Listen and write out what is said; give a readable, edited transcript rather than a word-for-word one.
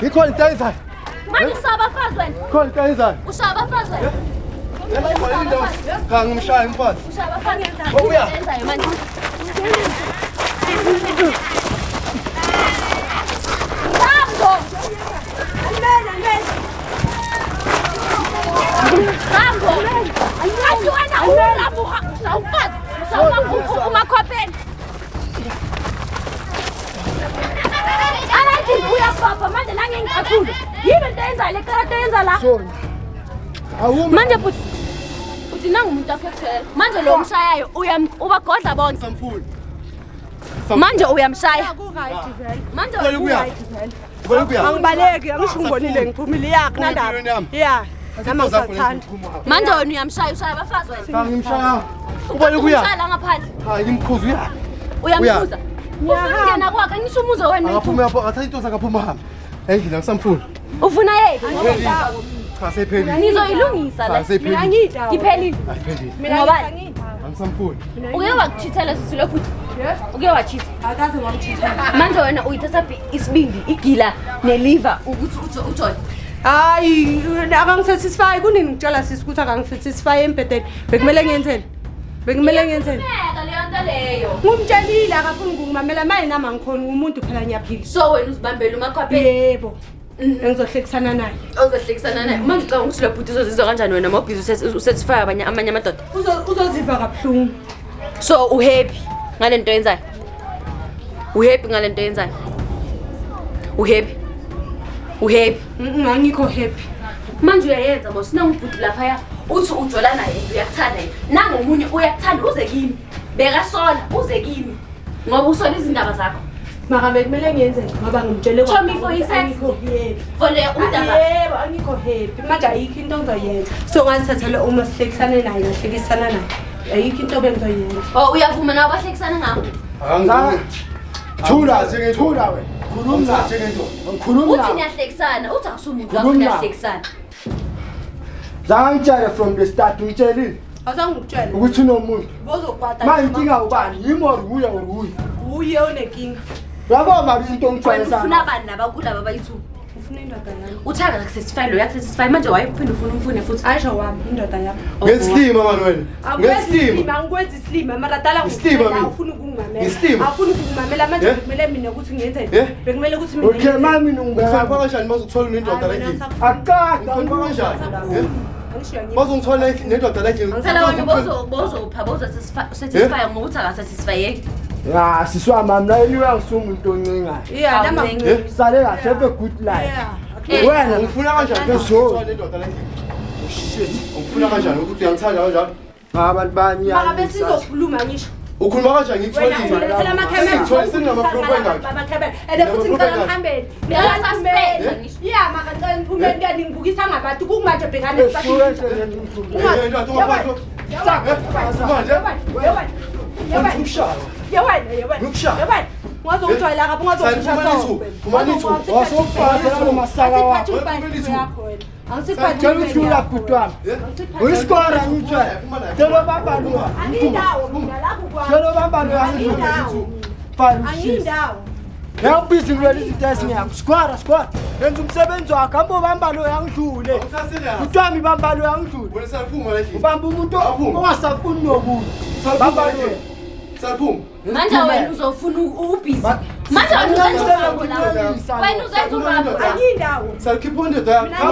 Ngikhona into eyenzayo. Manje usabafazi wena. Khona into eyenzayo. Usabafazi wena. Cha ngimshaya mfazi. Usabafazi. Ubuya. Enzayo manje. Rambo. Rambo. Ayi wena ulabuha. Sawufazi. Sawufazi umakhopeni. Alathi buya papa manje nangengikathulu. Yini into eyenzayo le karate yenza la? Manje futhi uthi nangumuntu afekhela. Manje lo mshayayo ubagodla bonke. Samfuni. Manje uyamshaya. Manje Ubuya. Angibaleki angisho ngibonile ngiphumile yakho nandaba. Yeah. Nama ngisathanda. manje wena uyamshaya ushaya abafazi wena. Cha ngimshaya. Ubona kuya. Ushaya ngaphandle. Hayi ngimkhuza uya. Uyamkhuza. Ufuna kwakhe ngisho umuzo wena. Akaphuma yapho athatha into zakaphuma hamba. Endlini akusamfuni. Ufuna yephi? Cha sephelile. Nizoyilungisa la. Mina ngiyida. Iphelile. Ayiphelile. Ngoba Angisamfuni. uke wakuchithela sisi lokhu. Uke wachitha. Akaze wamchithela. Manje wena uyithatha isibindi igila neliver ukuthi ujoy. Hayi akangisatisfy kunini ngitshela sisi ukuthi akangisatisfy empedeni. Bekumele ngiyenzeni? Bekumele ngiyenzeni? Ngeke leyo nto leyo. Ngumtshelile akafuni ukungimamela manje nami angikhona umuntu phela ngiyaphila. So wena uzibambela umakhwapheni. Yebo. Engizohlekisana naye. Uzohlekisana naye. Manje xa ukuthi lebhuti uzozizwa kanjani wena mawubhizi usatisfy amanye amadoda? Uzoziva kabuhlungu. So uhappy ngalento yenzayo? Uhappy ngalento yenzayo? Uhappy? Uhappy? Angikho happy. Manje uyayenza boss nangubhuti lapha ya uthi ujola naye uyakuthanda yena. Nangomunye uyakuthanda uze kimi. Bekasola uze kimi. Ngoba usola izindaba zakho. Mara bekumele ngiyenzeni ngoba ngimtshele Show me for yourself. For le umdaba. Yebo angikho happy. Manje ayikho into engizoyenza. So ngasithathele uma sihlekisane naye ngahlekisana naye. Ayikho into bengizoyenza. Oh uyavuma nawe bahlekisana ngakho. Angizange. Thula njengethula wena. Khuluma njengento. Ngikhuluma. Uthi niyahlekisana, uthi akusumuntu wakho niyahlekisana. Zangitshela from the start ngitshelile Awusangikutshela ukuthi unomuntu. bozokwata. Manje inkinga ubani? Yimi or uya or uyi. Uye onenkinga. Yabo manje into Wena ngijwayelisa. ufuna abani nabakulaba abayithu? Ufuna indoda yami. Uthaka satisfy lo yakusatisfy manje wayephinda ufuna umfune futhi. Ayisho wami indoda yami. Ngesilima manje wena. Ngesilima. Angikwenzi isilima mara dala Isilima mina. ufuna ukungimamela. Isilima. Afuna ukungimamela manje bekumele mina ukuthi ngiyenzeni. Bekumele ukuthi mina. Okay mami ngiyenzeni. ungihamba kanjani mazokuthola nendoda lakini? Akaka ungihamba kanjani? Bazongithola nendoda lakini. Phela wena bozo satisfy ngokuthi akasatisfyeki. Ya siswa mami la eliwa ngisungumuntu oncengayo. Yeah nama Sale kahle have a good life. Wena ungifuna kanjani ngizothola nendoda lakini? Shit, ungifuna kanjani ukuthi uyangithanda kanjani? Abantu banyana. mara bese sizokhuluma ngisho. Ukhuluma kanjani ngitholile? Ngithela amakhemela. Ngithola sinama-proof engakho. Amakhemela. Ende futhi ngicela ngihambeni. Yeah mara ngicela ngiphume ndiyani ngibukisa ngabantu kumanje bhekane Ngazongijwayela kabi Yawubhizi ngilwela izinto ezingiyakho. Squad. Yenza umsebenzi wakho. Hambo bamba lo yangidlule. Kutwami bamba lo yangidlule. Wena saphuma la endlini. Ubamba umuntu ongasafuni nokuthi. Bamba lo. Saphuma. Manje wena uzofuna ubhizi. Manje wena uzenza ubaba. Wena uzenza ubaba. Angiyindawo. Sakhipha indoda yakho.